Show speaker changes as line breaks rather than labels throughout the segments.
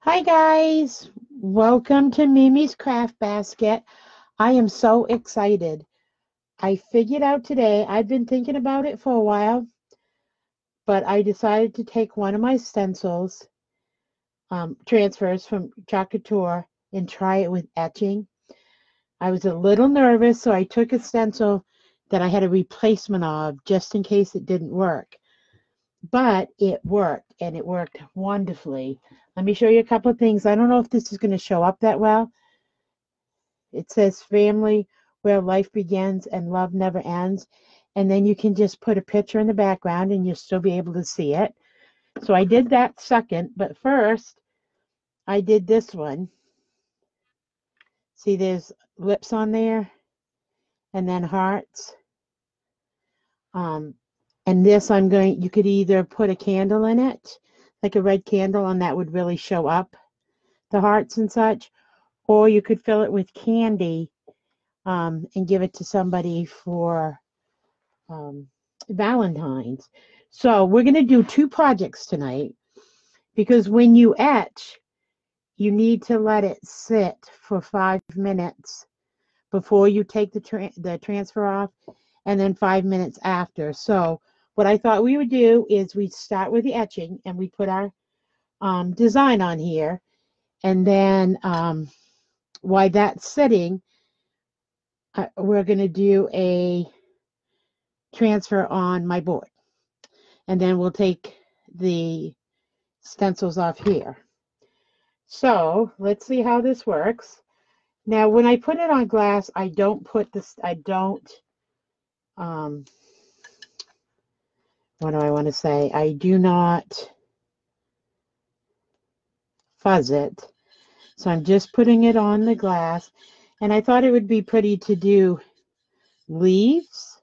Hi guys, welcome to Mimi's Craft Basket. I am so excited. I figured out today, I've been thinking about it for a while, but I decided to take one of my stencils, transfers from Chocolate Tour, and try it with etching. I was a little nervous, so I took a stencil that I had a replacement of just in case it didn't work. But it worked, and it worked wonderfully. Let me show you a couple of things. I don't know if this is going to show up that well. It says family where life begins and love never ends. And then you can just put a picture in the background and you'll still be able to see it. So I did that second, but first I did this one. See, there's lips on there and then hearts. And this you could either put a candle in it, like a red candle, and that would really show up the hearts and such. Or you could fill it with candy and give it to somebody for Valentine's. So we're going to do two projects tonight because when you etch, you need to let it sit for 5 minutes before you take the transfer off, and then 5 minutes after. So what I thought we would do is we'd start with the etching and we put our design on here, and then while that's sitting, we're going to do a transfer on my board, and then we'll take the stencils off here. So let's see how this works. Now, when I put it on glass, I don't what do I want to say? I do not fuzz it. So I'm just putting it on the glass, and I thought it would be pretty to do leaves.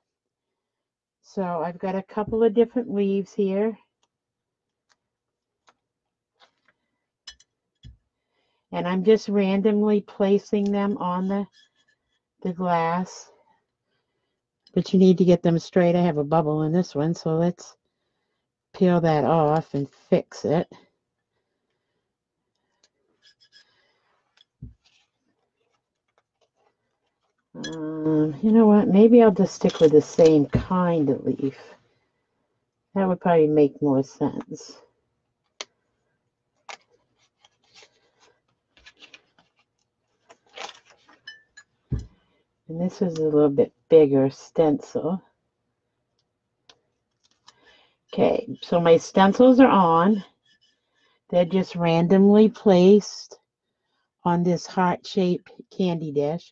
So I've got a couple of different leaves here. And I'm just randomly placing them on the glass. But you need to get them straight. I have a bubble in this one, so let's peel that off and fix it. You know what? Maybe I'll just stick with the same kind of leaf. That would probably make more sense. And this is a little bit bigger stencil. Okay, so my stencils are on. They're just randomly placed on this heart-shaped candy dish.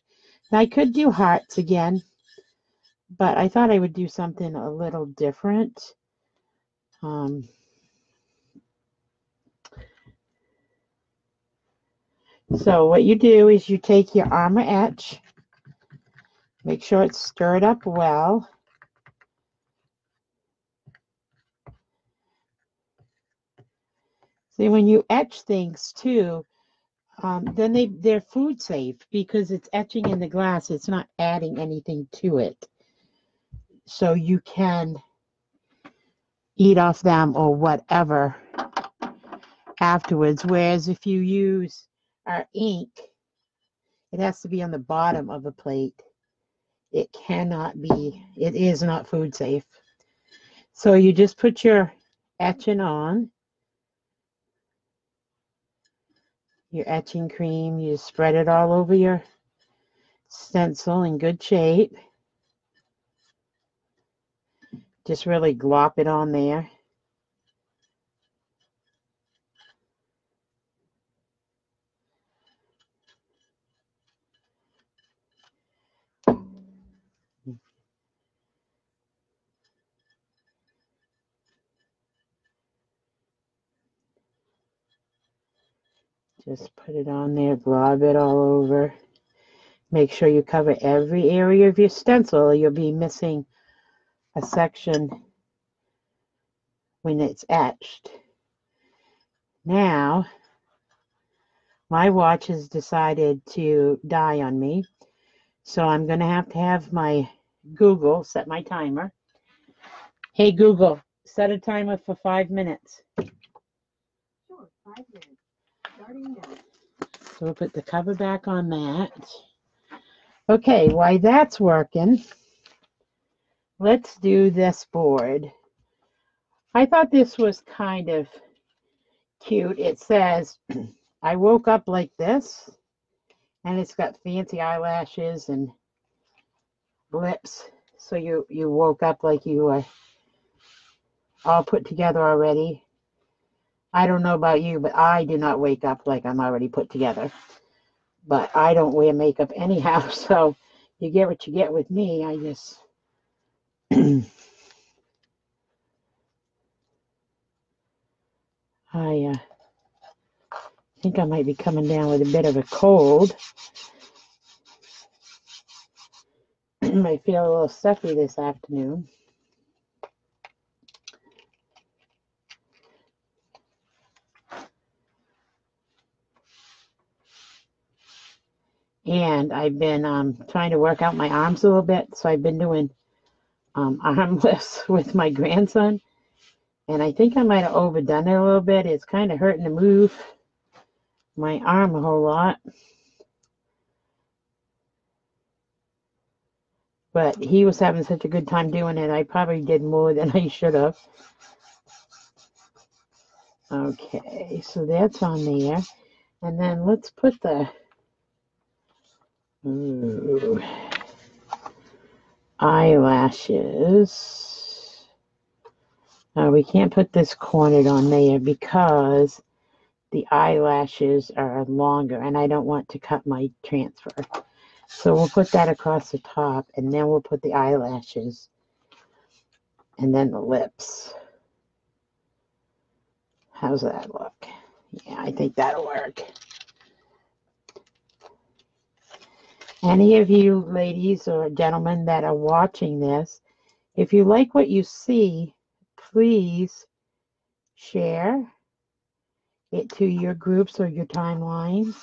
Now, I could do hearts again, but I thought I would do something a little different. So what you do is you take your armor etch, make sure it's stirred up well. See, when you etch things too, then they're food safe because it's etching in the glass. It's not adding anything to it. So you can eat off them or whatever afterwards. Whereas if you use our ink, it has to be on the bottom of a plate. It is not food safe. So you just put your etching on, your etching cream, you spread it all over your stencil in good shape. Just really glop it on there. Just put it on there, glob it all over. Make sure you cover every area of your stencil, or you'll be missing a section when it's etched. Now, my watch has decided to die on me, so I'm going to have my Google set my timer. Hey, Google, set a timer for 5 minutes.
Sure, 5 minutes. Starting
So we'll put the cover back on that. Okay, while that's working, let's do this board. I thought this was kind of cute. It says, I woke up like this, and it's got fancy eyelashes and lips. So you woke up like you were all put together already. I don't know about you, but I do not wake up like I'm already put together. But I don't wear makeup anyhow, so you get what you get with me. I just I think I might be coming down with a bit of a cold. Might feel a little stuffy this afternoon. And I've been trying to work out my arms a little bit, so I've been doing arm lifts with my grandson. And I think I might have overdone it a little bit. It's kind of hurting to move my arm a whole lot. But he was having such a good time doing it, I probably did more than I should have. Okay, so that's on there. And then let's put the eyelashes. We can't put this cornered on there because the eyelashes are longer and I don't want to cut my transfer. So we'll put that across the top, and then we'll put the eyelashes and then the lips. How's that look? Yeah, I think that'll work. Any of you ladies or gentlemen that are watching this, if you like what you see, please share it to your groups or your timelines.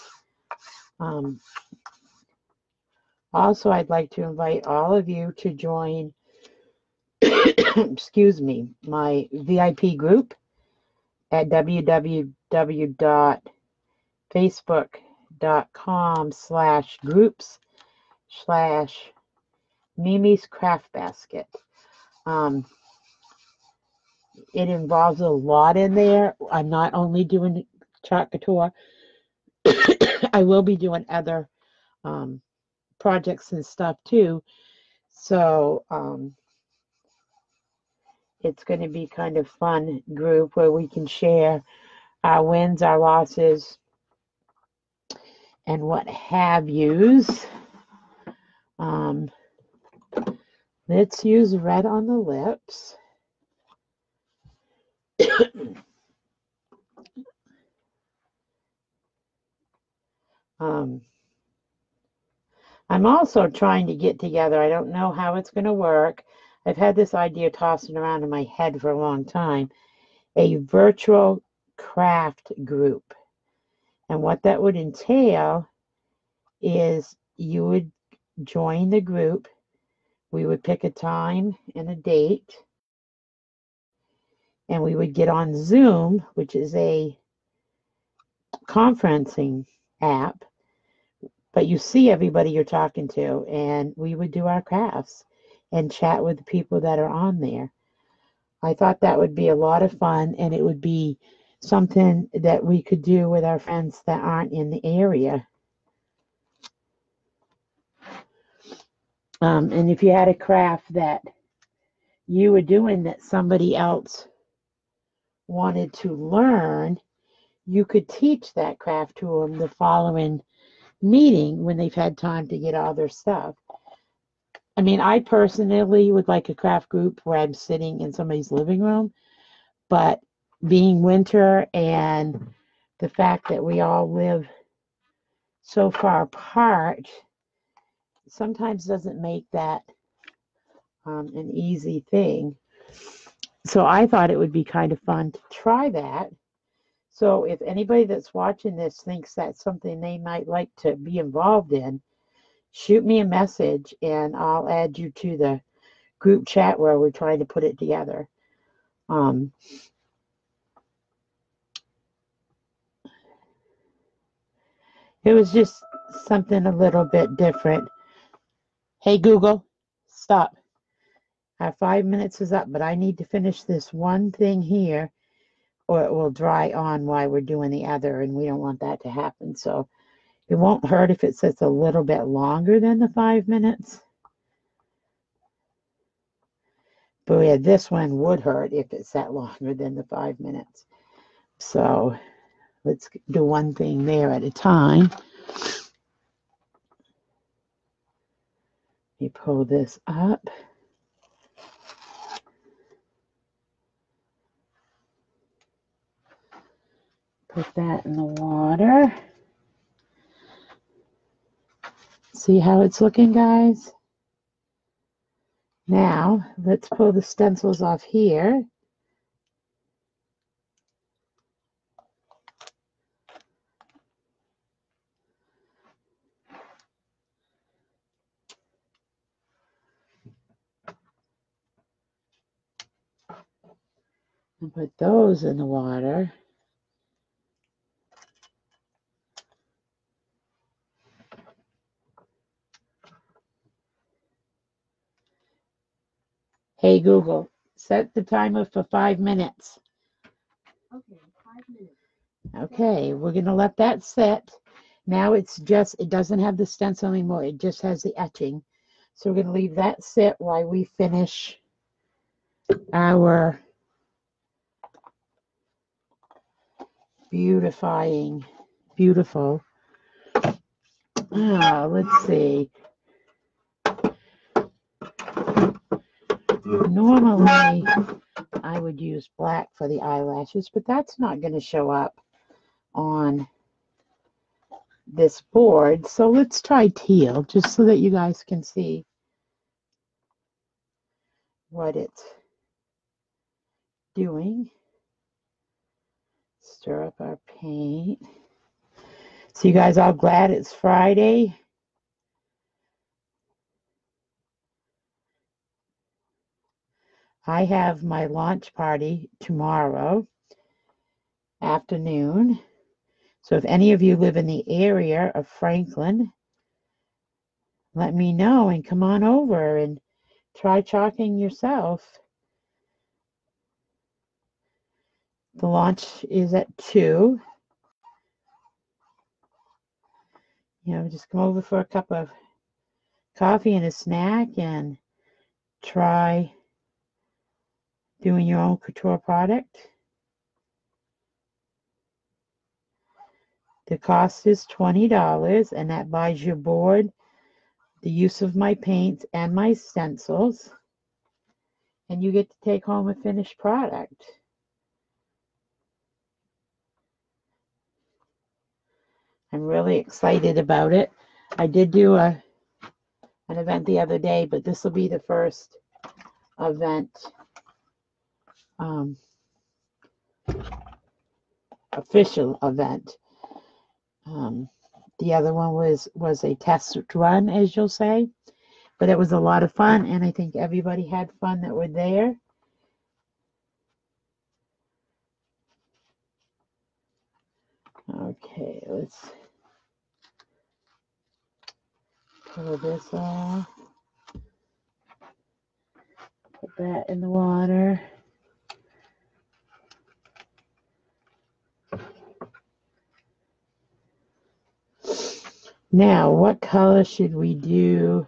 Also, I'd like to invite all of you to join, excuse me, my VIP group at www.facebook.com/groups/Mimi's Craft Basket. It involves a lot in there. I'm not only doing Chat Couture, I will be doing other projects and stuff too. So it's going to be kind of fun group where we can share our wins, our losses, and what have yous. Let's use red on the lips. I'm also trying to get together. I don't know how it's going to work. I've had this idea tossing around in my head for a long time. A virtual craft group. And what that would entail is you would join the group. We would pick a time and a date. And we would get on Zoom, which is a conferencing app. But you see everybody you're talking to, and we would do our crafts and chat with the people that are on there. I thought that would be a lot of fun, and it would be something that we could do with our friends that aren't in the area. And if you had a craft that you were doing that somebody else wanted to learn, you could teach that craft to them the following meeting when they've had time to get all their stuff. I mean, I personally would like a craft group where I'm sitting in somebody's living room, but being winter and the fact that we all live so far apart sometimes doesn't make that an easy thing. So I thought it would be kind of fun to try that. So if anybody that's watching this thinks that's something they might like to be involved in, shoot me a message and I'll add you to the group chat where we're trying to put it together. It was just something a little bit different. Hey, Google, stop. Our 5 minutes is up, but I need to finish this one thing here, or it will dry on while we're doing the other, and we don't want that to happen. So it won't hurt if it sits a little bit longer than the 5 minutes. But yeah, this one would hurt if it sat longer than the 5 minutes. So let's do one thing there at a time. Let me pull this up. Put that in the water. See how it's looking, guys? Now, let's pull the stencils off here. And put those in the water. Hey, Google, set the timer for 5 minutes.
Okay, 5 minutes.
Okay, we're going to let that set. Now it doesn't have the stencil anymore. It just has the etching. So we're going to leave that sit while we finish our beautiful. Let's see. Normally, I would use black for the eyelashes, but that's not going to show up on this board. So let's try teal, just so that you guys can see what it's doing. Stir up our paint. So you guys all glad it's Friday? I have my launch party tomorrow afternoon. So if any of you live in the area of Franklin, let me know and come on over and try chalking yourself. The launch is at 2. Just come over for a cup of coffee and a snack and try doing your own couture product. The cost is $20, and that buys your board, the use of my paints, and my stencils, and you get to take home a finished product. I'm really excited about it. I did do an event the other day, but this will be the first event, official event. The other one was a test run, as you'll say, but it was a lot of fun, and I think everybody had fun that were there. Okay, let's pull this off. Put that in the water. Now, what color should we do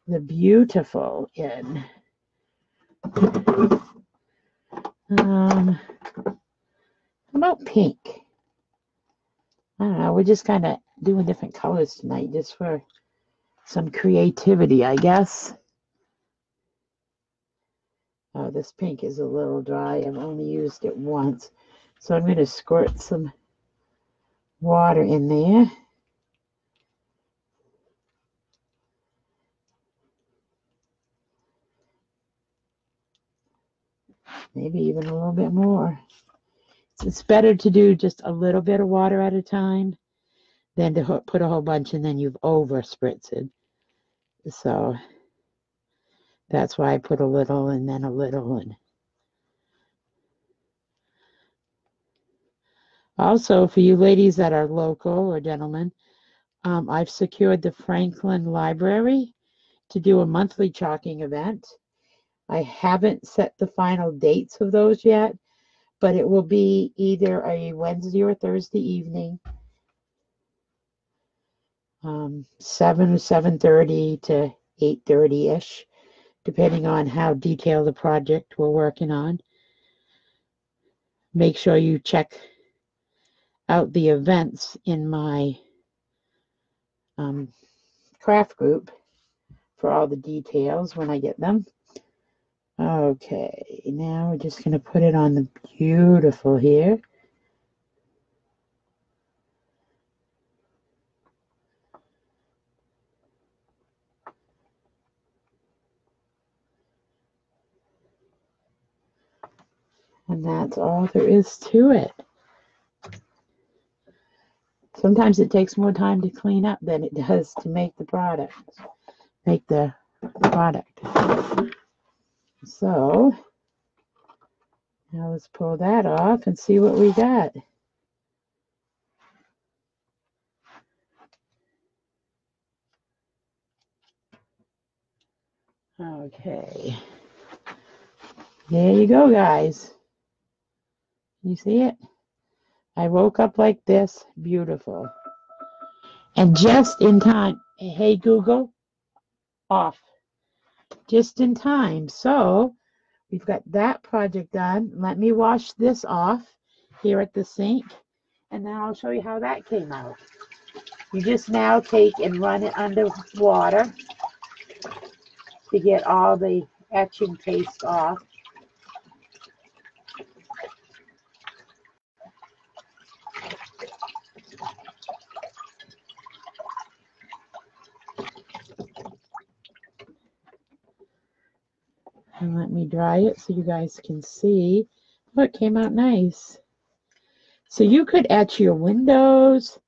the beautiful in? How about pink? I don't know. We're just kind of doing different colors tonight just for some creativity, I guess. Oh, this pink is a little dry. I've only used it once. So I'm going to squirt some water in there. Maybe even a little bit more. It's better to do just a little bit of water at a time than to put a whole bunch and then you've over spritzed. So that's why I put a little and then a little. And Also, for you ladies that are local or gentlemen, I've secured the Franklin Library to do a monthly chalking event. I haven't set the final dates of those yet, but it will be either a Wednesday or Thursday evening, 7 or 7:30 to 8:30-ish, depending on how detailed the project we're working on. Make sure you check out the events in my craft group for all the details when I get them. Okay, now we're just going to put it on the beautiful here. And that's all there is to it. Sometimes it takes more time to clean up than it does to make the product. So now let's pull that off and see what we got. Okay. There you go, guys. You see it? I woke up like this. Beautiful. And just in time. Hey, Google, off. Just in time. So we've got that project done. Let me wash this off here at the sink, and then I'll show you how that came out. You just now take and run it under water to get all the etching paste off. And let me dry it so you guys can see. Oh, it came out nice. So you could etch your windows.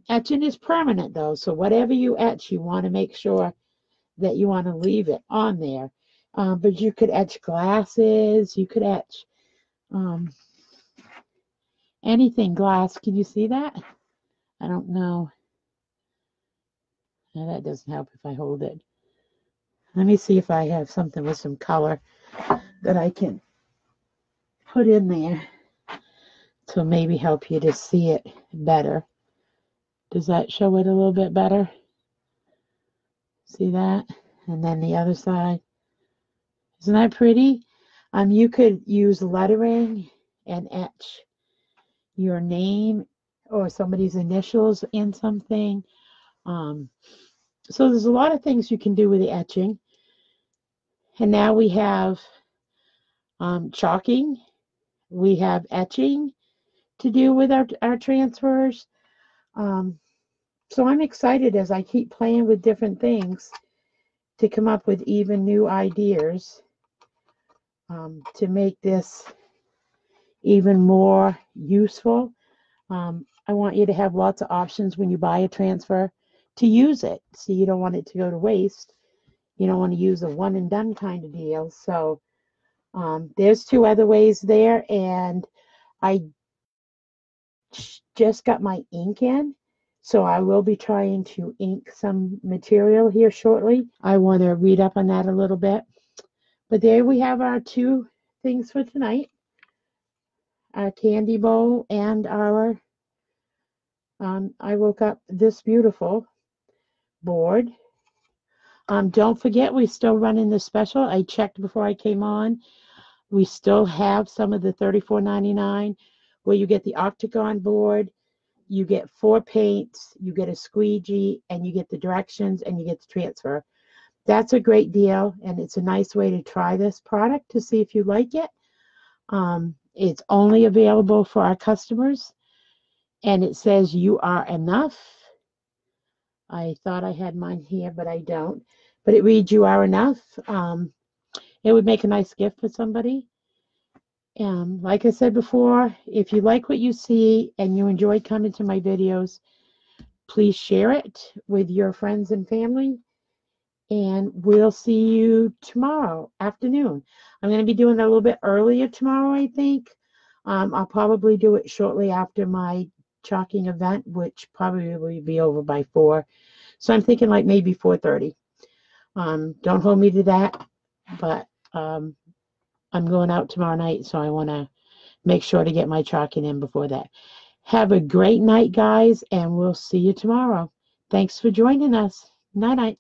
Etching is permanent though, so whatever you etch, you want to make sure that you want to leave it on there. But you could etch glasses. You could etch anything glass. Can you see that? I don't know. No, that doesn't help if I hold it. Let me see if I have something with some color that I can put in there to maybe help you to see it better. Does that show it a little bit better? See that? And then the other side. Isn't that pretty? You could use lettering and etch your name or somebody's initials in something. So there's a lot of things you can do with the etching. And now we have chalking. We have etching to do with our transfers. So I'm excited as I keep playing with different things to come up with even new ideas to make this even more useful. I want you to have lots of options when you buy a transfer to use it. So you don't want it to go to waste. You don't want to use a one and done kind of deal. So there's two other ways there, and I just got my ink in. So I will be trying to ink some material here shortly. I want to read up on that a little bit. But there we have our two things for tonight. Our candy bowl and our, I woke up this beautiful board. Don't forget, we're still running the special. I checked before I came on. We still have some of the $34.99 where you get the octagon board. You get 4 paints, you get a squeegee, and you get the directions, and you get the transfer. That's a great deal, and it's a nice way to try this product to see if you like it. It's only available for our customers, and it says you are enough. I thought I had mine here, but I don't. But it reads you are enough. It would make a nice gift for somebody. Like I said before, if you like what you see and you enjoy coming to my videos, please share it with your friends and family. And we'll see you tomorrow afternoon. I'm going to be doing it a little bit earlier tomorrow, I think, I'll probably do it shortly after my chalking event, which probably will be over by 4. So I'm thinking like maybe 4:30. Don't hold me to that, but I'm going out tomorrow night, so I want to make sure to get my chalking in before that. Have a great night, guys, and we'll see you tomorrow. Thanks for joining us. Night night.